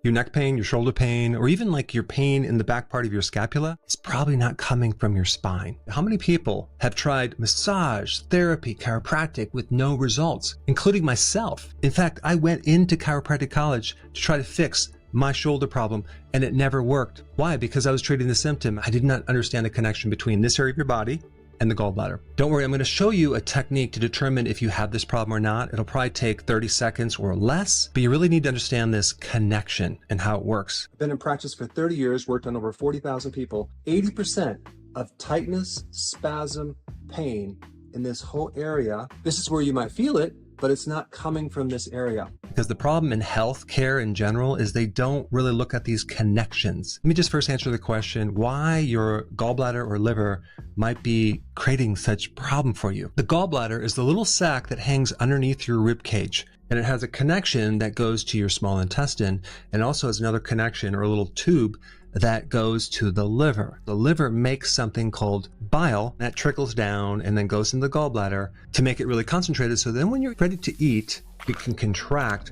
Your neck pain, your shoulder pain, or even like your pain in the back part of your scapula, it's probably not coming from your spine. How many people have tried massage, therapy, chiropractic with no results, including myself? In fact, I went into chiropractic college to try to fix my shoulder problem, and it never worked. Why? Because I was treating the symptom. I did not understand the connection between this area of your body and the gallbladder. Don't worry, I'm going to show you a technique to determine if you have this problem or not. It'll probably take 30 seconds or less, but you really need to understand this connection and how it works. I've been in practice for 30 years, worked on over 40,000 people. 80% of tightness, spasm, pain in this whole area, this is where you might feel it, but it's not coming from this area. Because the problem in health care in general is they don't really look at these connections. Let me just first answer the question why your gallbladder or liver might be creating such problem for you. The gallbladder is the little sac that hangs underneath your rib cage, and it has a connection that goes to your small intestine, and also has another connection or a little tube that goes to the liver. The liver makes something called bile that trickles down and then goes in the gallbladder to make it really concentrated, so then when you're ready to eat, it can contract,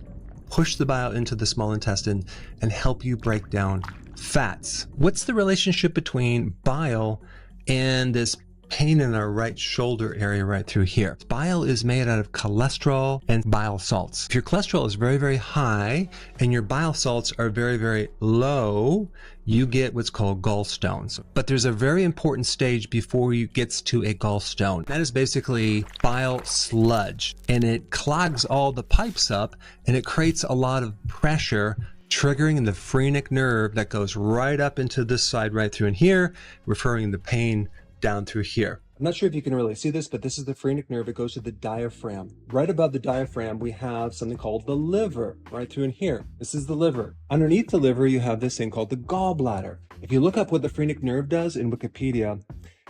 push the bile into the small intestine, and help you break down fats. What's the relationship between bile and this pain in our right shoulder area right through here? Bile is made out of cholesterol and bile salts. If your cholesterol is very, very high and your bile salts are very, very low, you get what's called gallstones. But there's a very important stage before you gets to a gallstone. That is basically bile sludge, and it clogs all the pipes up and it creates a lot of pressure, triggering the phrenic nerve that goes right up into this side right through in here, referring the pain down through here. I'm not sure if you can really see this, but this is the phrenic nerve. It goes to the diaphragm. Right above the diaphragm, we have something called the liver, right through in here. This is the liver. Underneath the liver, you have this thing called the gallbladder. If you look up what the phrenic nerve does in Wikipedia,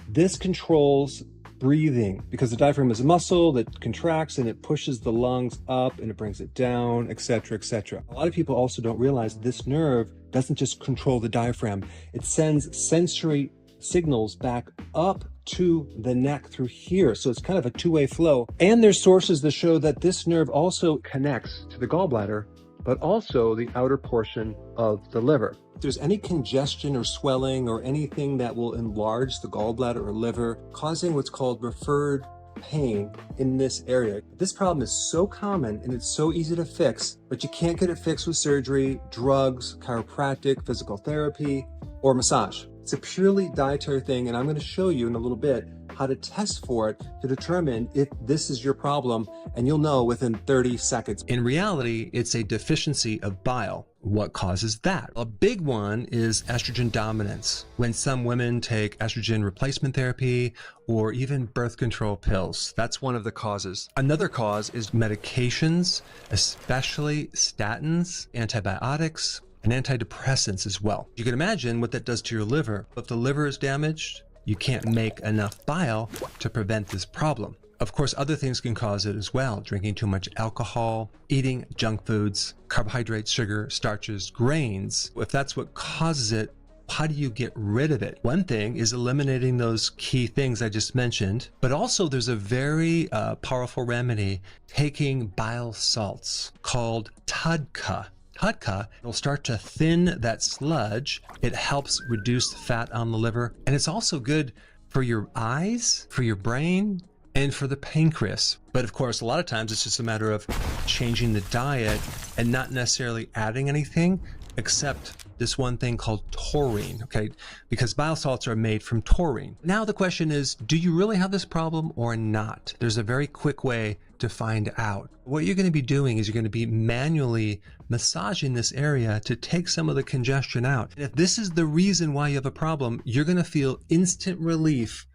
this controls breathing, because the diaphragm is a muscle that contracts and it pushes the lungs up and it brings it down, etc., etc. A lot of people also don't realize this nerve doesn't just control the diaphragm. It sends sensory signals back up to the neck through here. So it's kind of a two-way flow. And there's sources that show that this nerve also connects to the gallbladder, but also the outer portion of the liver. If there's any congestion or swelling or anything that will enlarge the gallbladder or liver, causing what's called referred pain in this area. This problem is so common and it's so easy to fix, but you can't get it fixed with surgery, drugs, chiropractic, physical therapy, or massage. It's a purely dietary thing, and I'm going to show you in a little bit how to test for it to determine if this is your problem, and you'll know within 30 seconds. In reality, it's a deficiency of bile. What causes that? A big one is estrogen dominance. When some women take estrogen replacement therapy or even birth control pills, that's one of the causes. Another cause is medications, especially statins, antibiotics, and antidepressants as well. You can imagine what that does to your liver. If the liver is damaged, you can't make enough bile to prevent this problem. Of course, other things can cause it as well. Drinking too much alcohol, eating junk foods, carbohydrates, sugar, starches, grains. If that's what causes it, how do you get rid of it? One thing is eliminating those key things I just mentioned, but also there's a very powerful remedy, taking bile salts called TUDCA. TUDCA will start to thin that sludge. It helps reduce the fat on the liver, and it's also good for your eyes, for your brain, and for the pancreas. But of course, a lot of times it's just a matter of changing the diet and not necessarily adding anything except this one thing called taurine, okay? Because bile salts are made from taurine. Now the question is, do you really have this problem or not? There's a very quick way to find out. What you're going to be doing is you're going to be manually massaging this area to take some of the congestion out. And if this is the reason why you have a problem, you're going to feel instant relief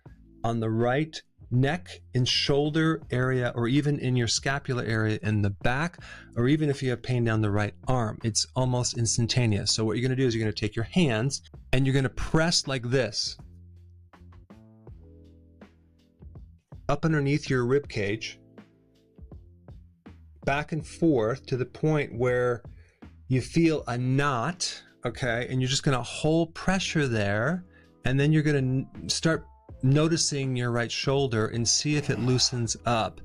on the right neck and shoulder area, or even in your scapular area in the back, or even if you have pain down the right arm. It's almost instantaneous. So what you're going to do is you're going to take your hands and you're going to press like this up underneath your rib cage, back and forth to the point where you feel a knot, okay? And you're just going to hold pressure there, and then you're going to start noticing your right shoulder and see if it loosens up.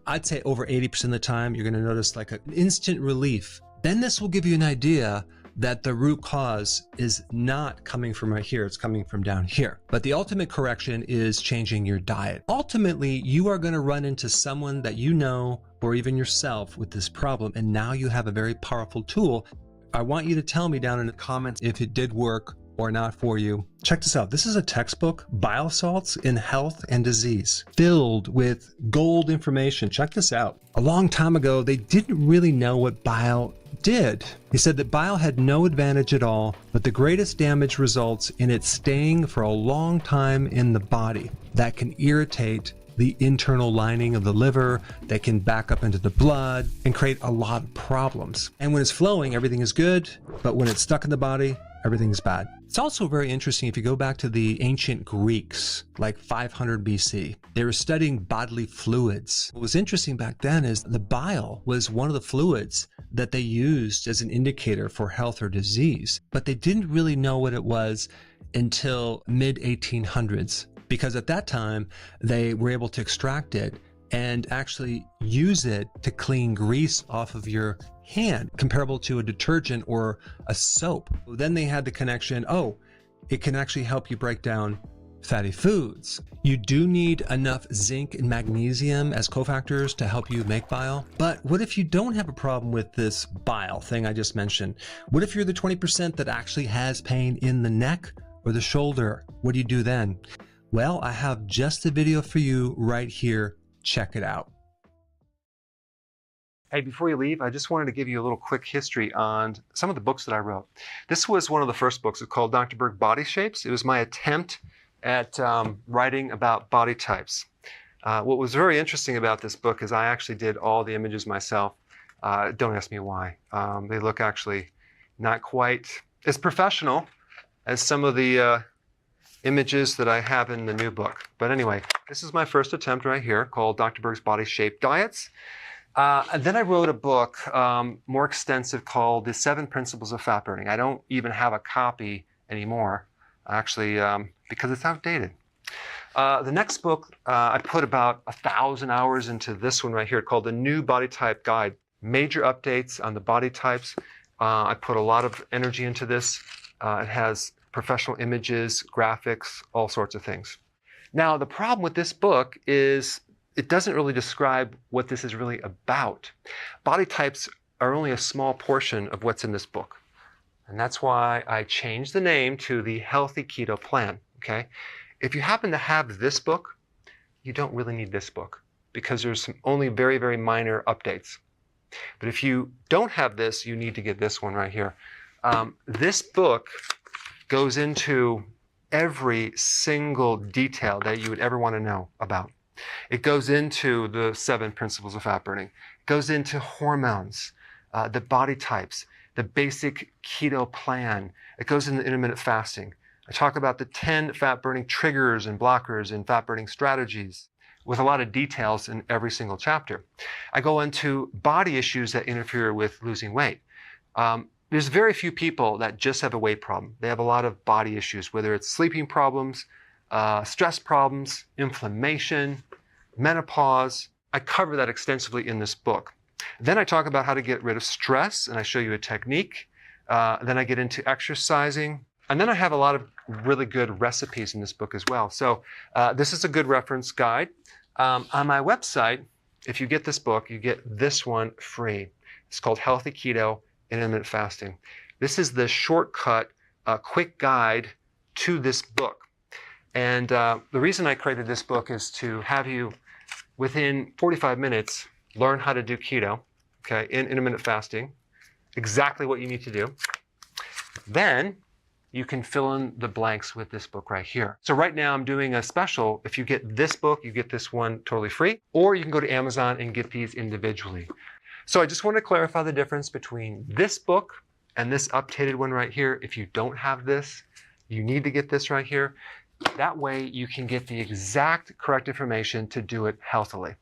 I'd say over 80% of the time, you're going to notice like an instant relief. Then this will give you an idea that the root cause is not coming from right here, it's coming from down here. But the ultimate correction is changing your diet. Ultimately, you are going to run into someone that you know or even yourself with this problem, and now you have a very powerful tool. I want you to tell me down in the comments if it did work or not for you. Check this out. This is a textbook, Bile Salts in Health and Disease, filled with gold information. Check this out. A long time ago, they didn't really know what bile did. He said that bile had no advantage at all, but the greatest damage results in it staying for a long time in the body. That can irritate the internal lining of the liver, that can back up into the blood and create a lot of problems. And when it's flowing, everything is good, but when it's stuck in the body, everything's bad. It's also very interesting if you go back to the ancient Greeks, like 500 BC. They were studying bodily fluids. What was interesting back then is the bile was one of the fluids that they used as an indicator for health or disease, but they didn't really know what it was until mid-1800s, because at that time they were able to extract it and actually use it to clean grease off of your hand, comparable to a detergent or a soap. Then they had the connection, oh, it can actually help you break down fatty foods. You do need enough zinc and magnesium as cofactors to help you make bile. But what if you don't have a problem with this bile thing I just mentioned? What if you're the 20% that actually has pain in the neck or the shoulder? What do you do then? Well, I have just the video for you right here. Check it out. Hey, before you leave, I just wanted to give you a little quick history on some of the books that I wrote. This was one of the first books. It's called Dr. Berg Body Shapes. It was my attempt at writing about body types. What was very interesting about this book is I actually did all the images myself. Don't ask me why. They look actually not quite as professional as some of the images that I have in the new book. But anyway, this is my first attempt right here called Dr. Berg's Body Shape Diets. And then I wrote a book more extensive called The 7 Principles of Fat Burning. I don't even have a copy anymore, actually, because it's outdated. The next book, I put about 1,000 hours into this one right here called The New Body Type Guide. Major updates on the body types. I put a lot of energy into this. It has professional images, graphics, all sorts of things. Now, the problem with this book is it doesn't really describe what this is really about. Body types are only a small portion of what's in this book. And that's why I changed the name to the Healthy Keto Plan, okay? If you happen to have this book, you don't really need this book because there's some only very, very minor updates. But if you don't have this, you need to get this one right here. This book goes into every single detail that you would ever want to know about. It goes into the 7 principles of fat burning. It goes into hormones, the body types, the basic keto plan. It goes into intermittent fasting. I talk about the 10 fat burning triggers and blockers and fat burning strategies with a lot of details in every single chapter. I go into body issues that interfere with losing weight. There's very few people that just have a weight problem. They have a lot of body issues, whether it's sleeping problems, stress problems, inflammation, menopause. I cover that extensively in this book. Then I talk about how to get rid of stress, and I show you a technique. Then I get into exercising. And then I have a lot of really good recipes in this book as well. So this is a good reference guide. On my website, if you get this book, you get this one free. It's called Healthy Keto Intermittent Fasting. This is the shortcut, quick guide to this book. And the reason I created this book is to have you, within 45 minutes, learn how to do keto, okay, in intermittent fasting, exactly what you need to do. Then you can fill in the blanks with this book right here. So right now I'm doing a special. If you get this book, you get this one totally free, or you can go to Amazon and get these individually. So I just want to clarify the difference between this book and this updated one right here. If you don't have this, you need to get this right here. That way you can get the exact correct information to do it healthily.